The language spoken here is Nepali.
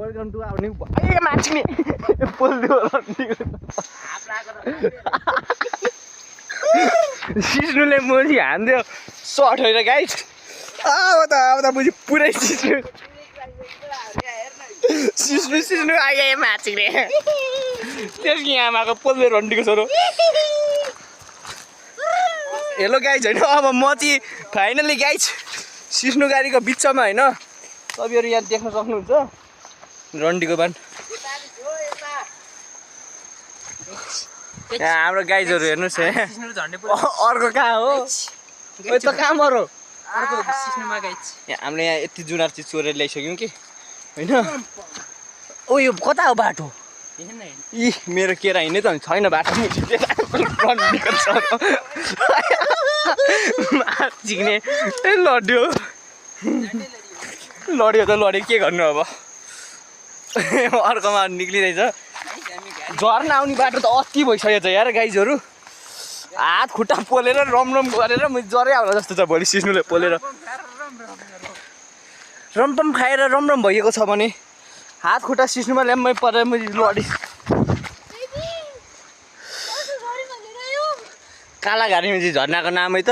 वेलकम टु आवर न्यू ए माछिने पोल्दियो सिस्नुले मोजी हान्दियो सर्ट होइन गाइस अब त बुझी पुरै सिस्नु आइए माछिने त्यसको आमाको पोल्दे रन्डीको छोरो हेलो गाइज होइन अब म चाहिँ फाइनली गाइज सिस्नु गाडीको बिचमा होइन तपाईँहरू यहाँ देख्न सक्नुहुन्छ रन्डीको बान यहाँ हाम्रो गाइजहरू हेर्नुहोस् अर्को कहाँ हो त कहाँ मरो हामीले यहाँ यति जुनार चिज चोरेर ल्याइसक्यौँ कि होइन ओ यो कता हो बाटो इ मेरो केरा हिँड्ने त छैन बाटो झिक्ने लड्यो लड्यो त लड्यो के गर्नु अब अर्कोमा निक्लिँदैछ झर्न आउने बाटो त अति भइसकेको छ यार गाइजहरू हात खुट्टा पोलेर रमरम गरेर म जरै आउला जस्तो छ भोलि सिस्नुले पोलेर रमपम खाएर रमरम भइएको छ भने हात खुट्टा सिस्नुमा ल्याम्मै परेर म लडी काला घारीमा चाहिँ झर्नाको नामै त